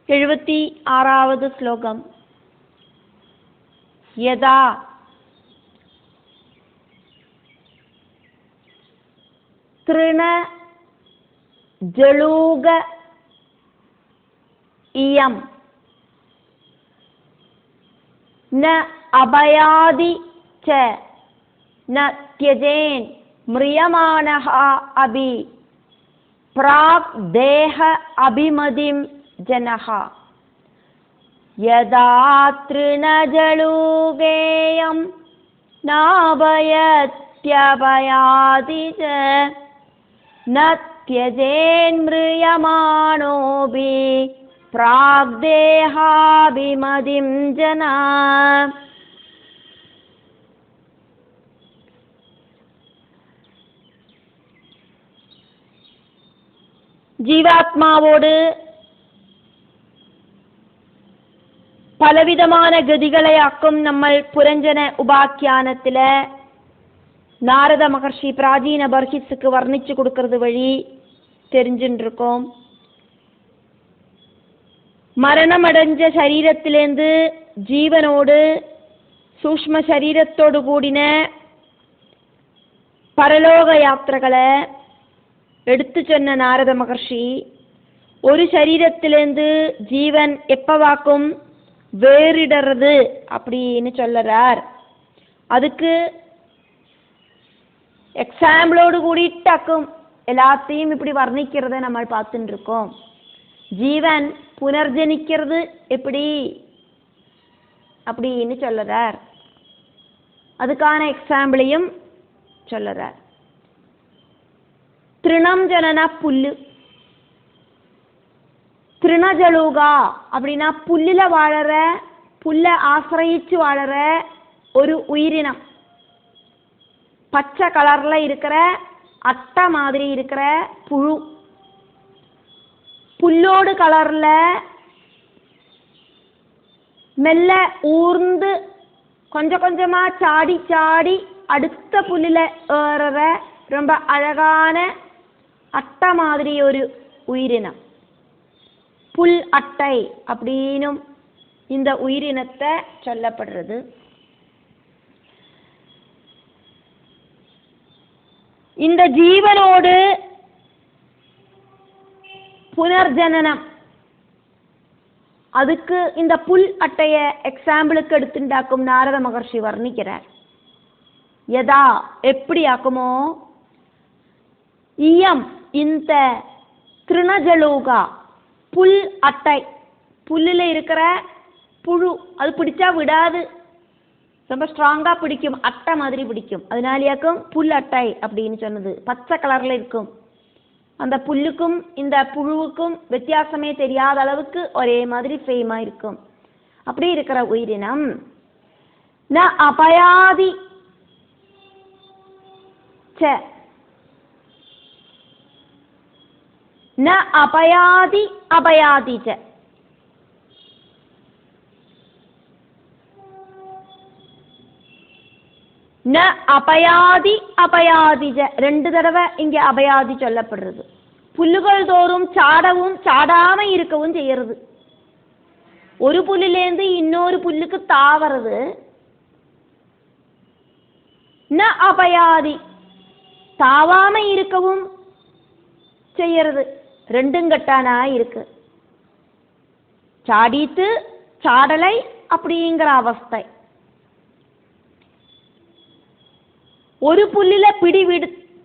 76வது ஸ்லோகம். யதா த்ருண ஜலூக இயம் ந அபயாதி ச ந த்யஜேன் ம்ரியமானஹ அபி பிராக் தேஹ அபிமதிம் ஜனஹ. யதா த்ருண ஜலூகேயம் நாபயத்யபயாதி ச ந த்யஜேன் ம்ரியமானோபி பிராக் தேஹாபிமதிம் ஜனஹ. ஜீவாத்மாவோடு பலவிதமான கதிகளை ஆக்கும் நம்ம புரஞ்சன உபாக்கியானத்துல நாரத மகர்ஷி பிராச்சீன பர்ஹிஸுக்கு வர்ணிச்சு கொடுக்கறது வழி தெரிஞ்சுட்டு இருக்கோம். மரணம் அடைஞ்ச சரீரத்திலேருந்து ஜீவனோடு சூக்ஷ்ம சரீரத்தோடு கூடின பரலோக யாத்திரைகளை எடுத்து சொன்ன நாரத மகர்ஷி ஒரு சரீரத்திலேருந்து ஜீவன் எப்பவாக்கும் வேறிடுறது அப்படின்னு சொல்லறார். அதுக்கு எக்ஸாம்பிளோடு கூடிட்டாக்கும் எல்லாத்தையும் இப்படி வர்ணிக்கிறத நம்ம பார்த்துட்டு இருக்கோம். ஜீவன் புனர்ஜனிக்கிறது எப்படி அப்படின்னு சொல்லறார். அதுக்கான எக்ஸாம்பிளையும் சொல்லறார். திருணம் ஜனன புல்லு, திருணஜலூகா அப்படின்னா புல்லில வாழற, புல்ல ஆசிரயிச்சு வாழற ஒரு உயிரினம். பச்சை கலர்ல இருக்கிற அட்டை மாதிரி இருக்கிற புழு, புல்லோடு கலர்ல மெல்ல ஊர்ந்து கொஞ்சம் கொஞ்சமா சாடி சாடி அடுத்த புல்லில ஏறுற ரொம்ப அழகான அட்டை மாதிரி ஒரு உயிரினம். புல் அட்டை அப்படின்னும் இந்த உயிரினத்தை சொல்லப்படுறது. இந்த ஜீவனோடு புனர்ஜனனம், அதுக்கு இந்த புல் அட்டைய எக்ஸாம்பிளுக்கு எடுத்துட்டாக்கும் நாரத மகர்ஷி வர்ணிக்கிறார். யதா எப்படி ஆக்குமோ, இயம் இந்த திருணஜலூகா புல் அட்டை, புல்லில் இருக்கிற புழு, அது பிடிச்சா விடாது, ரொம்ப ஸ்ட்ராங்கா பிடிக்கும், அட்டை மாதிரி பிடிக்கும். அதனாலேயாக்கும் புல் அட்டை அப்படின்னு சொன்னது. பச்சை கலர்ல இருக்கும். அந்த புல்லுக்கும் இந்த புழுவுக்கும் வித்தியாசமே தெரியாத அளவுக்கு ஒரே மாதிரி சேமா இருக்கும். அப்படி இருக்கிற உயிரினம். ந அபயாதி ச ந அபயாதி அபயாதி ச. ந அபயாதி அபயாதி ச, ரெண்டு தடவை இங்க அபயாதி சொல்லப்படுறது. புல்லுகள் தோறும் சாடவும் சாடாம இருக்கவும் செய்யறது. ஒரு புல்லிலேருந்து இன்னொரு புல்லுக்கு தாவறது. ந அபயாதி தாவாம இருக்கவும் செய்யறது. ரெண்டும் கட்டானா இருக்கு. சாடித்து சாடலை அப்படிங்கிற அவஸ்தை. ஒரு புல்லில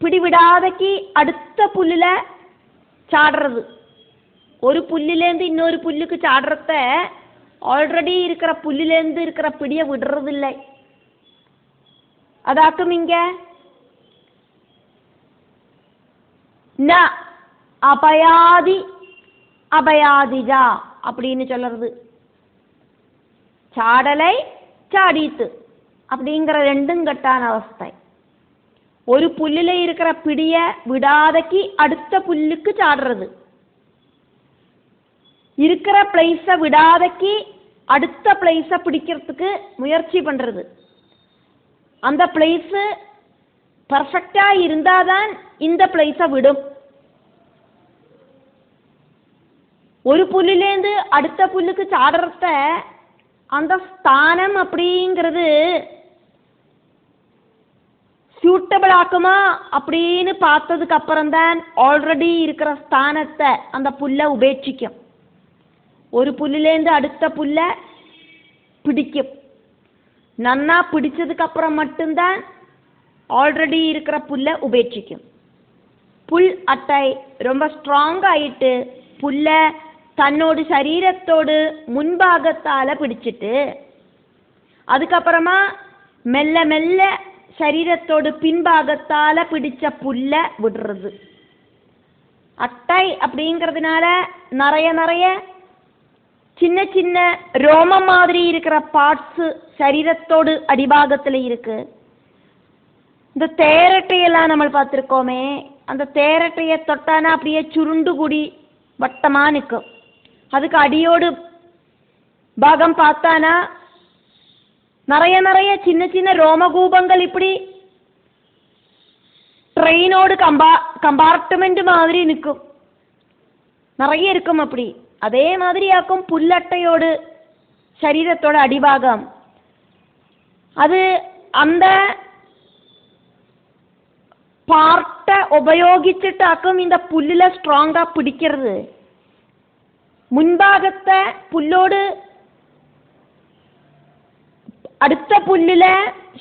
பிடிவிடாதக்கு அடுத்த புல்லில சாடுறது. ஒரு புல்லிலேருந்து இன்னொரு புல்லுக்கு சாடுறத ஆல்ரெடி இருக்கிற புல்லிலேருந்து இருக்கிற பிடிய விடுறது இல்லை. அதாக்கும் இங்க ந அபயாதி அபயாதிஜா அப்படின்னு சொல்றது. சாடலை சாடித்து அப்படிங்கிற ரெண்டும் கட்டான அவஸ்தை. ஒரு புல்லில இருக்கிற பிடிய விடாதக்கு அடுத்த புல்லுக்கு சாடுறது. இருக்கிற பிளேஸ விடாதக்கு அடுத்த பிளேஸ பிடிக்கிறதுக்கு முயற்சி பண்றது. அந்த பிளேஸ் பர்ஃபெக்டா இருந்தாதான் இந்த பிளேஸ விடும். ஒரு புல்லிலேருந்து அடுத்த புல்லுக்கு சாடுறத அந்த ஸ்தானம் அப்படிங்கிறது சூட்டபிள் ஆக்குமா அப்படின்னு பார்த்ததுக்கு அப்புறம்தான் ஆல்ரெடி இருக்கிற ஸ்தானத்தை அந்த புல்லை உபேட்சிக்கும். ஒரு புல்லிலேருந்து அடுத்த புல்லை பிடிக்கும். நன்னா பிடிச்சதுக்கு அப்புறம் மட்டும்தான் ஆல்ரெடி இருக்கிற புல்லை உபேட்சிக்கும். புல் அட்டை ரொம்ப ஸ்ட்ராங் ஆயிட்டு புல்லை தன்னோட சரீரத்தோடு முன்பாகத்தால பிடிச்சிட்டு அதுக்கப்புறமா மெல்ல மெல்ல சரீரத்தோடு பின்பாகத்தால பிடிச்ச புல்ல விடுறது. அட்டை அப்படிங்கிறதுனால நிறைய நிறைய சின்ன சின்ன ரோமம் மாதிரி இருக்கிற பார்ட்ஸ் சரீரத்தோடு அடிபாகத்தில் இருக்கு. இந்த தேரட்டையெல்லாம் நம்ம பார்த்துருக்கோமே, அந்த தேரட்டையை தொட்டானா அப்படியே சுருண்டு கூடி வட்டமா நிற்கும். அதுக்கு அடியோடு பாகம் பார்த்தானா நிறைய நிறைய சின்ன சின்ன ரோமகூபங்கள் இப்படி ட்ரெயினோடு கம்பார்ட்மெண்ட் மாதிரி நிற்கும், நிறைய இருக்கும். அப்படி அதே மாதிரியாக்கும் புல்லட்டையோடு சரீரத்தோட அடிபாகம். அது அந்த பார்ட்டை உபயோகிச்சுட்டாக்கும் இந்த புல்லுல ஸ்ட்ராங்கா பிடிக்கிறது. முன்பாகத்தை புல்லோடு அடுத்த புல்லுல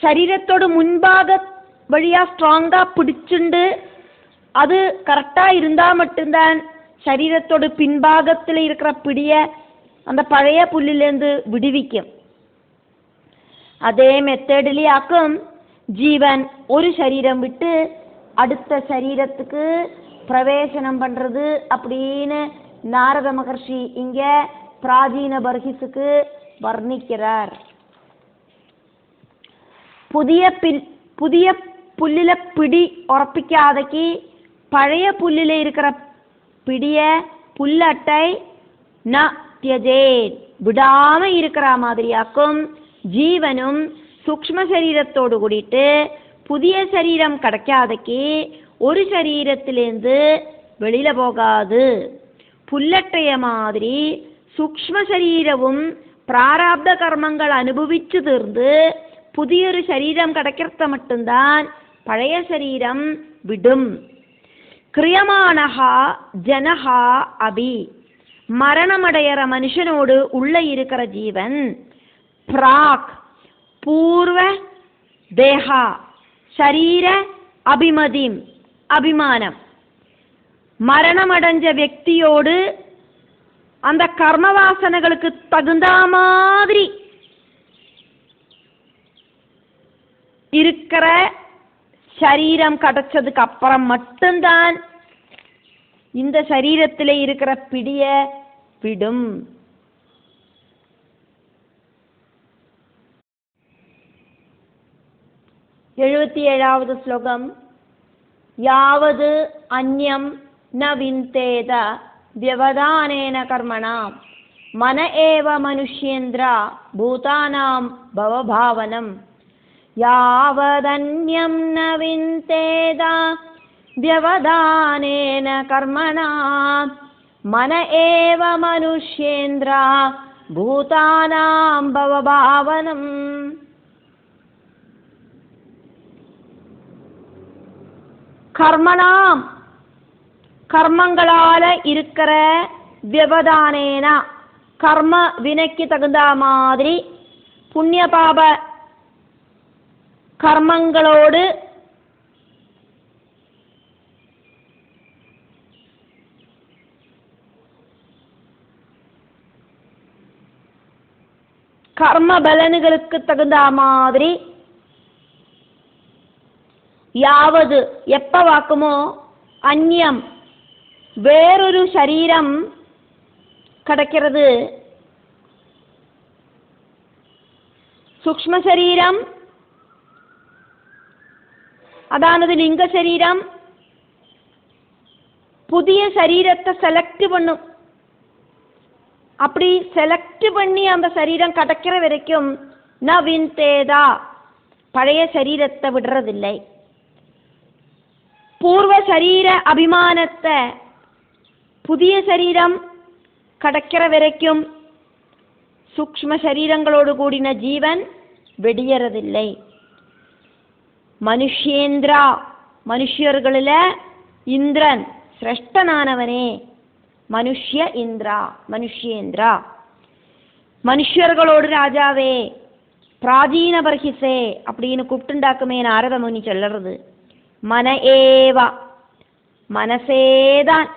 சரீரத்தோடு முன்பாக வழியா ஸ்ட்ராங்கா பிடிச்சுண்டு அது கரெக்டா இருந்தா மட்டும்தான் சரீரத்தோடு பின்பாகத்தில் இருக்கிற பிடிய அந்த பழைய புல்லிலேருந்து விடுவிக்கும். அதே மெத்தடிலேயாக்கும் ஜீவன் ஒரு சரீரம் விட்டு அடுத்த சரீரத்துக்கு பிரவேசனம் பண்றது அப்படின்னு நாரத மகர்ஷி இங்க பிராச்சீன பர்ஹிஸுக்கு வர்ணிக்கிறார். புதிய புல்லில பிடி உറപ്പിക്കാதக்கு பழைய புல்லில இருக்கிற பிடிய புல்லட்டை ந தியஜேத் விடாம இருக்கிற மாதிரியாக்கும் ஜீவனும் சூக்ஷ்ம சரீரத்தோடு கூடிட்டு புதிய சரீரம் கிடைக்காதக்கு ஒரு சரீரத்திலேருந்து வெளியில போகாது. புல்லட்டைய மாதிரி சூக்ஷ்ம சரீரവും பிராரப்த கர்மங்கள் அனுபவிச்சு தீர்ந்து புதிയൊரு சரீரம் கிடைக்கிறத மட்டும்தான் பழைய சரீரம் விடும். கிரியமானஹா ஜனஹா அபி மரணமடைகிற மனுஷனோடு உள்ள இருக்கிற ஜீவன் பிராக் பூர்வ தேகா சரீர அபிமதிம் அபிமானம் மரணமடைஞ்ச വ്യക്തിயோடு அந்த கர்மவாசனைகளுக்கு தகுந்த மாதிரி இருக்கிற சரீரம் கிடைச்சதுக்கு அப்புறம் மட்டும்தான் இந்த சரீரத்தில் இருக்கிற பிடிய விடும். எழுபத்தி ஏழாவது ஸ்லோகம். யாவது அந்யம் ந விந்தேத வியவதானேன கர்மணா மன ஏவ மனுஷ்யேந்திரா பூதானாம் பவபாவனம். யாவதன்யம் ந விந்தேத வியவதானேன கர்மணா மன ஏவ மனுஷ்யேந்திரா பூதானாம் பவபாவனம். கர்மணாம் கர்மங்களால இருக்கிற வியவதானேன கர்ம வினைக்கு தகுந்த மாதிரி புண்ணிய பாப கர்மங்களோடு கர்ம பலன்களுக்கு தகுந்த மாதிரி யாவது எப்ப வாக்குமோ அந்நியம் வேறொரு சரீரம் கிடைக்கிறது. சூக்ஷ்ம சரீரம் அதானது லிங்க சரீரம் புதிய சரீரத்தை செலக்ட் பண்ணும். அப்படி செலக்ட் பண்ணி அந்த சரீரம் கிடைக்கிற வரைக்கும் ந விந்தேதா பழைய சரீரத்தை விடுறதில்லை. பூர்வ சரீர அபிமானத்தை புதிய சரீரம் கடக்கிற வரைக்கும் சூக்ஷ்ம சரீரங்களோடு கூடின ஜீவன் வெடியறதில்லை. மனுஷேந்திரா, மனுஷர்களில் இந்திரன் சிரேஷ்டனானவனே. மனுஷ்ய இந்திரா, மனுஷேந்திரா, மனுஷர்களோடு ராஜாவே. பிராஜீன பர்ஹிசே அப்படின்னு கூப்பிட்டுண்டாக்குமே நாரத முனி சொல்லுறது. மன ஏவா, மனசேதான்.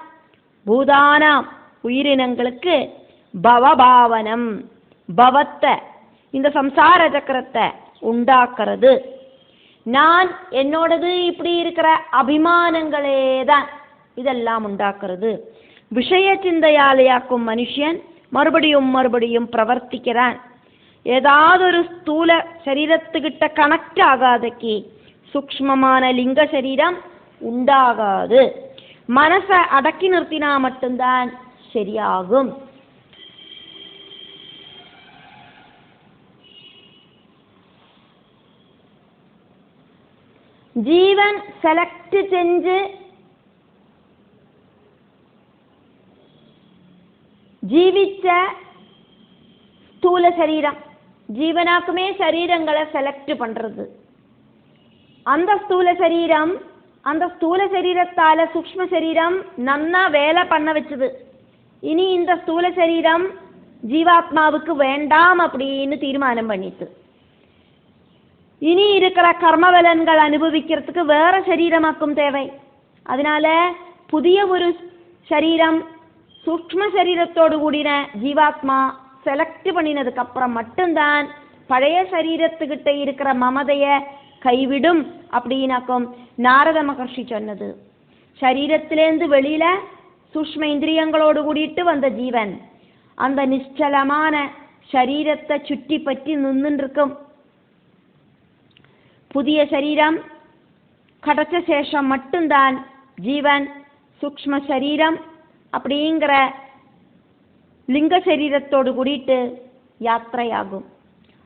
பூதானாம், உயிரினங்களுக்கு பவபாவனம், பவத்தை, இந்த சம்சார சக்கரத்தை உண்டாக்குறது. நான் என்னோடது இப்படி இருக்கிற அபிமானங்களே தான் இதெல்லாம் உண்டாக்குறது. விஷய சிந்தையாலையாக்கும் மனுஷன் மறுபடியும் மறுபடியும் பிரவர்த்திக்கிறான். ஏதாவது ஒரு ஸ்தூல சரீரத்துக்கிட்ட கனெக்ட் ஆகாதக்கு சூக்ஷ்மமான லிங்க சரீரம் உண்டாகாது. மனசை அடக்கி நிறுத்தினா மட்டும்தான் சரியாகும். ஜீவன் செலக்ட் செஞ்சு ஜீவிச்ச ஸ்தூல சரீரம், ஜீவனாக்குமே சரீரங்களை செலக்ட் பண்றது. அந்த ஸ்தூல சரீரம், அந்த ஸ்தூல சரீரத்தால சூக்ஷ்ம சரீரம் நன்னா வேலை பண்ண வச்சது. இனி இந்த ஸ்தூல சரீரம் ஜீவாத்மாவுக்கு வேண்டாம் அப்படின்னு தீர்மானம் பண்ணிட்டு, இனி இருக்கிற கர்மபலன்கள் அனுபவிக்கிறதுக்கு வேற சரீரமாக்கும் தேவை. அதனால புதிய ஒரு சரீரம் சூக்ஷ்ம சரீரத்தோடு கூடின ஜீவாத்மா செலக்ட் பண்ணினதுக்கு அப்புறம் மட்டும்தான் பழைய சரீரத்துக்கிட்ட இருக்கிற மமதைய கைவிடும் அப்படின்னாக்கும் நாரத மகர்ஷி சொன்னது. சரீரத்திலேருந்து வெளியில சூக்ஷ்ம இந்திரியங்களோடு கூடிட்டு வந்த ஜீவன் அந்த நிச்சலமான சரீரத்தை சுற்றி பற்றி நின்றுருக்கும். புதிய சரீரம் கிடைச்ச சேஷம் மட்டும்தான் ஜீவன் சூக்ஷ்ம சரீரம் அப்படிங்கிற லிங்க சரீரத்தோடு கூடிட்டு யாத்திரையாகும்.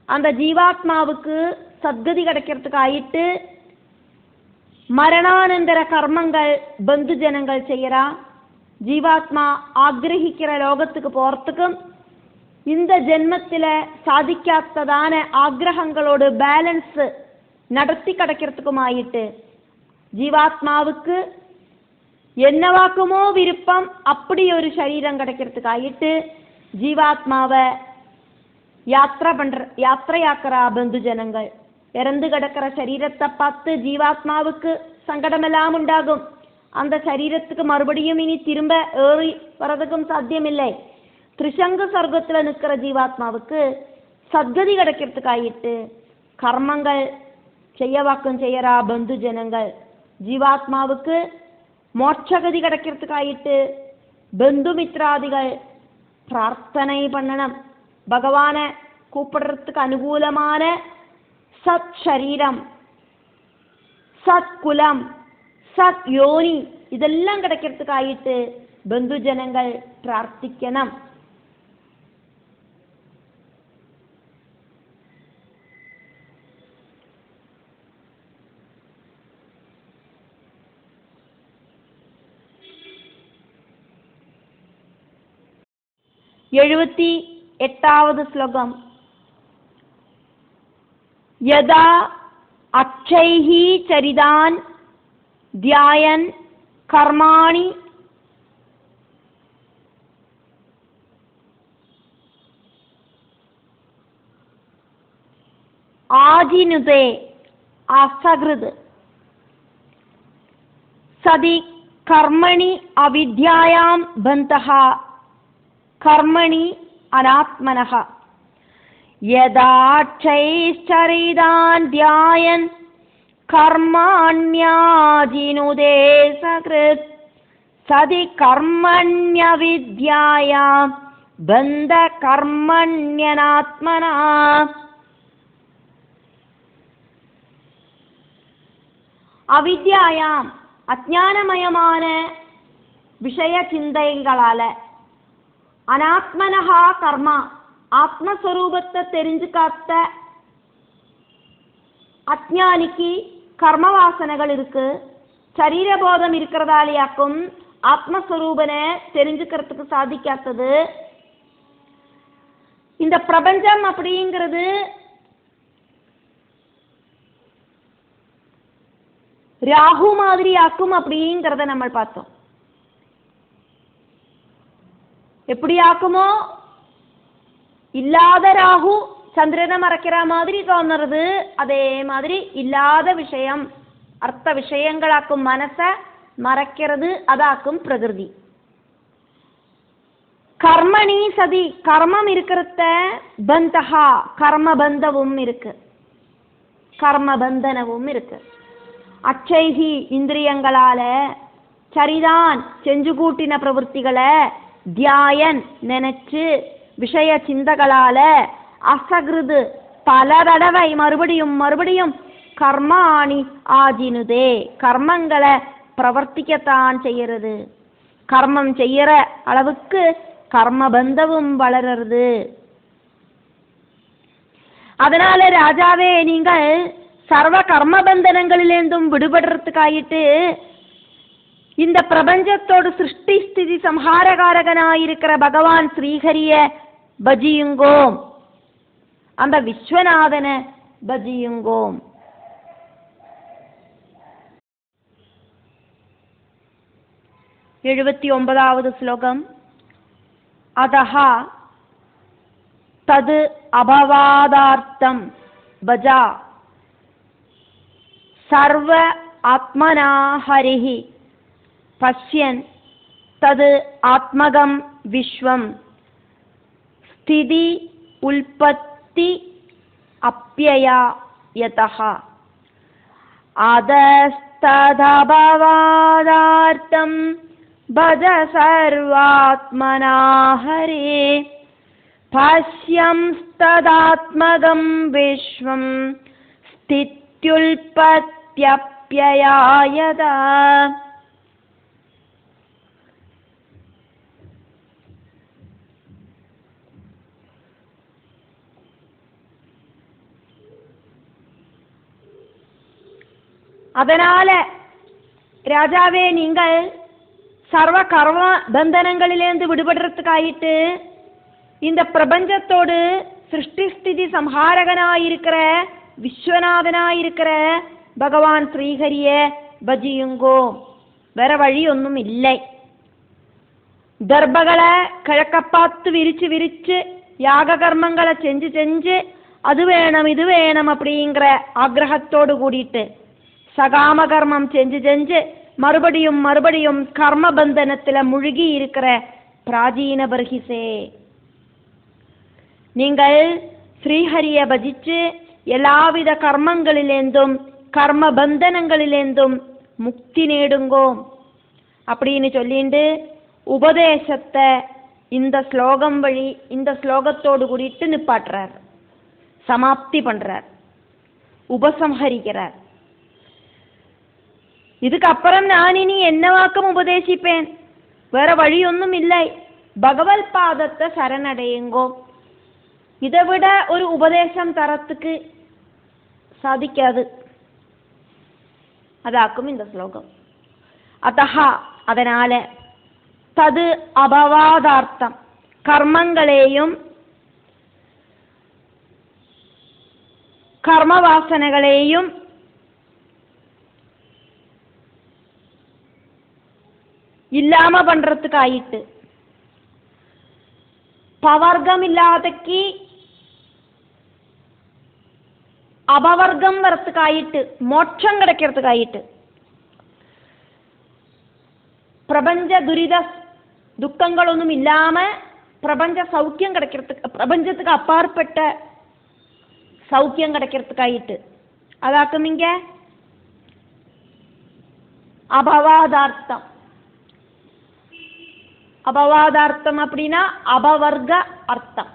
அந்த ஜீவாத்மாவுக்கு சத்கதி கிடைக்கிறதுக்கு ஆயிட்டு மரணானந்தர கர்மங்கள் பந்து ஜனங்கள் செய்யறா. ஜீவாத்மா ஆக்ரஹிக்கிற லோகத்துக்கு போறதுக்கும் இந்த ஜென்மத்தில் சாதிக்காத்ததான ஆக்ரகங்களோடு பேலன்ஸ் நடத்தி கிடைக்கிறதுக்கும் ஆயிட்டு ஜீவாத்மாவுக்கு என்னவாக்குமோ விருப்பம் அப்படி ஒரு சரீரம் கிடைக்கிறதுக்கு ஆயிட்டு ஜீவாத்மாவை யாத்திரையாக்குறா பந்து ஜனங்கள். இறந்து கிடக்கிற சரீரத்தை பார்த்து ஜீவாத்மாவுக்கு சங்கடமெல்லாம் உண்டாகும். அந்த சரீரத்துக்கு மறுபடியும் இனி திரும்ப ஏறி வரதுக்கும் சாத்தியமில்லை. திரிசங்கு சொர்க்கத்தில் நிற்கிற ஜீவாத்மாவுக்கு சத்கதி கிடைக்கிறதுக்கு ஆயிட்டு கர்மங்கள் செய்யவாக்கம் செய்யறா பந்து ஜனங்கள். ஜீவாத்மாவுக்கு மோட்சகதி கிடைக்கிறதுக்கு ஆயிட்டு பந்து மித்ராதிகள் பிரார்த்தனை பண்ணணும். பகவானை கூப்பிடுறதுக்கு அனுகூலமான சத் சரீரம், சத் குலம், சத் யோனி இதெல்லாம் கிடைக்கிறதுக்கு ஆயிட்டு பந்து ஜனங்கள் பிரார்த்திக்கணும். எழுபத்தி எட்டாவது ஸ்லோகம். யதா அக்ஷைஹி சரிதான் தியாயன் கர்மாணி ஆஜினுதே அசகிருத் சதி கர்மணி அவித்யாயாம் பந்தஹ கர்மணி அனாத்மனஹ யதாட்சைச்சரிதான் தியாயன் கர்மாண்யாஜினுதே சகிருத் சதி கர்மண்யவித்யாயாம் பந்த கர்மண்யனாத்மனா. அவித்யாயாம் அஜானமயமான விஷய சிந்தைகளால, அனாத்மனஹா கர்மா ஆத்மஸ்வரூபத்தை தெரிஞ்சுக்காத்த அஜ்ஞானிக்கு கர்ம வாசனைகள் இருக்கு. சரீரபோதம் இருக்கிறதாலேயாக்கும் ஆத்மஸ்வரூபனை தெரிஞ்சுக்கிறதுக்கு சாதிக்காத்தது. இந்த பிரபஞ்சம் அப்படிங்கிறது ராகு மாதிரி ஆக்கும் அப்படிங்கிறத நம்ம பார்த்தோம். எப்படி ஆக்குமோ, இல்லாத ராகு சந்திரனை மறைக்கிற மாதிரி தோணுறது, அதே மாதிரி இல்லாத விஷயம் அர்த்த விஷயங்களாக்கும் மனசை மறைக்கிறது, அதாக்கும் பிரகிருதி. கர்மணி சதி, கர்மம் இருக்கிறத பந்தஹா, கர்ம பந்தவும் இருக்கு, கர்ம பந்தனவும் இருக்கு. அச்சைகி, இந்திரியங்களால சரிதான் செஞ்சு கூட்டின பிரவൃத்திகளை தியாயன் நினைச்சு விஷய சிந்தகளால அசகிருது பல தடவை மறுபடியும் மறுபடியும் கர்மாணி ஆஜினுதே, கர்மங்களை பிரவர்த்திக்கத்தான் செய்யறது. கர்மம் செய்யற அளவுக்கு கர்மபந்தவும் வளர்றது. அதனால ராஜாவே, நீங்கள் சர்வ கர்மபந்தனங்களிலிருந்தும் விடுபடுறதுக்காயிட்டு இந்த பிரபஞ்சத்தோடு சிருஷ்டி ஸ்திதி சம்ஹாரகாரகனாயிருக்கிற பகவான் ஸ்ரீஹரிய பஜியுங்கோம், அந்த விஸ்வநாதனை பஜியுங்கோம். 79வது ஸ்லோகம். அதஹா தது அபவாதார்த்தம் பஜா சர்வ ஆத்மனா ஹரிஹி பஷ்யன் தது ஆத்மகம் விஸ்வம் ஸ்திதி உல்பத்தி அப்யயா யதஹ அதஸ்ததபவாதார்த்தம் பஜ சர்வாத்மனா ஹரே பஷ்யம் ததாத்மகம் விஸ்வம் ஸ்தித்யுல்பத்யப்யயா யதா. அதனால ராஜாவே, நீங்கள் சர்வ கர்ம பந்தனங்களிலிருந்து விடுபடுறதுக்காயிட்டு இந்த பிரபஞ்சத்தோடு சிருஷ்டி ஸ்திதி சம்ஹாரகனாயிருக்கிற விஸ்வநாதனாயிருக்கிற பகவான் ஸ்ரீஹரிய பஜியுங்கோ. வேற வழி ஒன்றும் இல்லை. தர்பகளை கிழக்க பார்த்து விரிச்சு விரிச்சு யாக கர்மங்களை செஞ்சு செஞ்சு அது வேணும் இது வேணும் அப்படிங்கிற ஆக்ரகத்தோடு கூடிட்டு சகாம கர்மம் செஞ்சு செஞ்சு மறுபடியும் மறுபடியும் கர்மபந்தனத்துல முழுகி இருக்கிற பிராச்சீன பர்ஹிசே, நீங்கள் ஸ்ரீஹரிய பஜிச்சு எல்லாவித கர்மங்களிலேந்தும் கர்ம பந்தனங்களிலேந்தும் முக்தி நேடுங்கோ அப்படின்னு சொல்லிட்டு உபதேசத்தை இந்த ஸ்லோகம் வழி இந்த ஸ்லோகத்தோடு கூடிட்டு நிப்பாட்டுறார், சமாப்தி பண்றார், உபசம்ஹரிக்கிறார். இதுக்கப்புறம் நான் இனி என்ன வாக்கம் உபதேசிப்பேன், வேற வழியொன்னும் இல்லை, பகவத் பாதத்தை சரணடையுங்கோ. இதை விட ஒரு உபதேசம் தரத்துக்கு சாதிக்காது. அதாக்கும் இந்த ஸ்லோகம். அதஹா, அதனால, தது அபவாதார்த்தம், கர்மங்களையும் கர்ம வாசனைகளையும் இல்லாம பண்றதுக்கு ஆயிட்டு, பவர்க்கம் இல்லாதக்கு அபவர்க்கம் வரத்துக்கு ஆயிட்டு, மோட்சம் கிடைக்கிறதுக்கு ஆயிட்டு, பிரபஞ்ச துரித துக்கங்கள் ஒன்றும் இல்லாம பிரபஞ்ச சௌக்கியம் கிடைக்கிறதுக்கு, பிரபஞ்சத்துக்கு அப்பாற்பட்ட சௌக்கியம் கிடைக்கிறதுக்கு ஆயிட்டு. அதாக்கும் இங்க அபவாதார்த்தம். அபவாதார்த்தம் அப்படின்னா அபவர்க்க அர்த்தம்.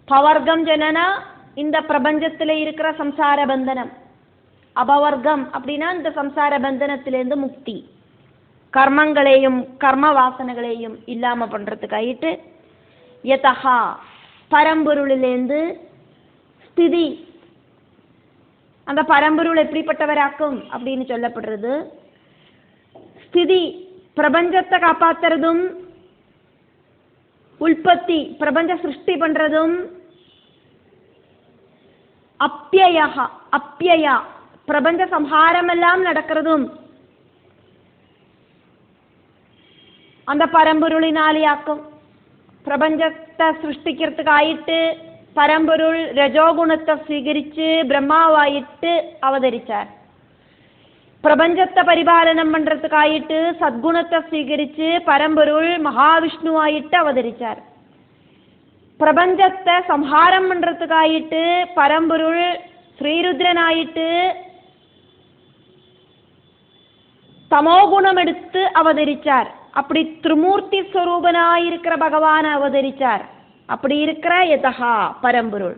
பவர்க்கம் சொன்னா இந்த பிரபஞ்சத்துல இருக்கிற சம்சார பந்தனம், அபவர்க்கம் அப்படின்னா இந்த சம்சார பந்தனத்திலேருந்து முக்தி, கர்மங்களையும் கர்ம வாசனைகளையும் இல்லாம பண்றதுக்காயிட்டு, யதஹா பரம்பொருளிலேருந்து ஸ்திதி, அந்த பரம்பொருள் எப்படிப்பட்டவராக்கும் அப்படின்னு சொல்லப்படுறது. ஸ்திதி பிரபஞ்சத்தை காப்பாத்துறதும் உற்பத்தி பிரபஞ்ச சிருஷ்டி பண்றதும், அப்யயா பிரபஞ்ச சம்ஹாரம் எல்லாம் நடக்கிறதும் அந்த பரம்பொருளினாலேயாக்கும். பிரபஞ்சத்தை சிருஷ்டிக்கிறதுக்காயிட்டு பரம்பொருள் ரஜோகுணத்தை സ്വീകരിച്ച് பிரம்மாவாயிட்டு அவதரிச்சார். பிரபஞ்சத்தை பரிபாலனம் பண்றதுக்காயிட்டு சத்குணத்தை സ്വീകരിച്ച് பரம்பொருள் மகாவிஷ்ணுவாயிட்டு அவதரிச்சார். பிரபஞ்சத்தை சம்ஹாரம் பண்றதுக்காயிட்டு பரம்பொருள் ஸ்ரீருத்ரனாயிட்டு தமோகுணம் எடுத்து அவதரிச்சார். அப்படி திரிமூர்த்தி ஸ்வரூபனாயிருக்கிற பகவான் அவதரிச்சார். அப்படி இருக்கிற யதஹா பரம்பொருள்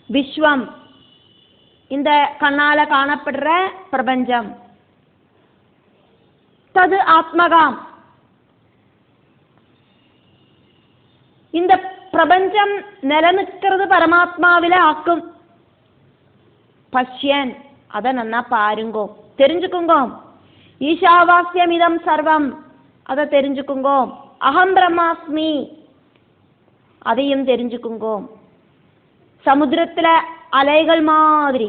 விஸ்வம், இந்த கண்ணால காணப்படுற பிரபஞ்சம், தது ஆத்மகாம், இந்த பிரபஞ்சம் நிலநிற்கிறது பரமாத்மாவில ஆக்கும். பஷ்யன், அதை நன்னா பாருங்கோ, தெரிஞ்சுக்குங்கோ. ஈஷாவாஸ்யம் இதம் சர்வம், அதை தெரிஞ்சுக்குங்கோ. அகம் பிரம்மாஸ்மி, அதையும் தெரிஞ்சுக்குங்கோ. சமுத்திரத்துல அலைகள் மாதிரி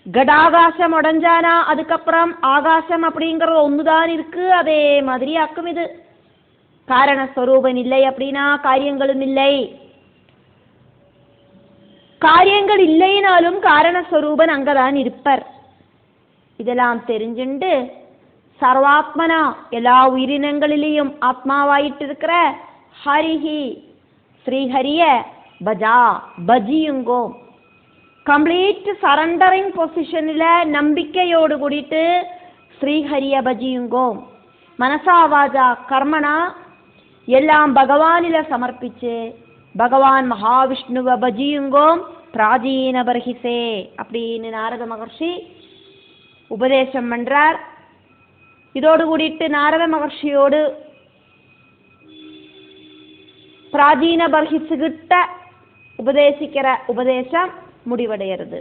கடாகாசம் உடஞ்சானா அதுக்கப்புறம் ஆகாசம் அப்படிங்கிறது ஒண்ணுதான் இருக்கு, அதே மாதிரி ஆக்கும் இது. காரணஸ்வரூபன் இல்லை அப்படின்னா காரியங்களும் இல்லை. காரியங்கள் இல்லைனாலும் காரணஸ்வரூபன் அங்கதான் இருப்பர். இதெல்லாம் தெரிஞ்சுண்டு சர்வாத்மனா எல்லா உயிரினங்களிலேயும் ஆத்மாவாயிட்டு இருக்கிற ஹரிஹி ஸ்ரீஹரிய பஜா பஜியுங்கோ. கம்ப்ளீட் சரண்டரிங் பொசிஷனில் நம்பிக்கையோடு கூடிட்டு ஸ்ரீஹரிய பஜியுங்கோ. மனசா வாஜா கர்மனா எல்லாம் பகவானில சமர்ப்பிச்சு பகவான் மகாவிஷ்ணுவை பஜியுங்கோ. பிராஜீன பர்ஹிசே அப்படின்னு நாரத மகர்ஷி உபதேசம் பண்றார். இதோடு கூடிட்டு நாரத மகர்ஷியோடு பிராஜீன பர்ஹிசுகிட்ட உபதேசிக்கிற உபதேசம் முடிவடைகிறது.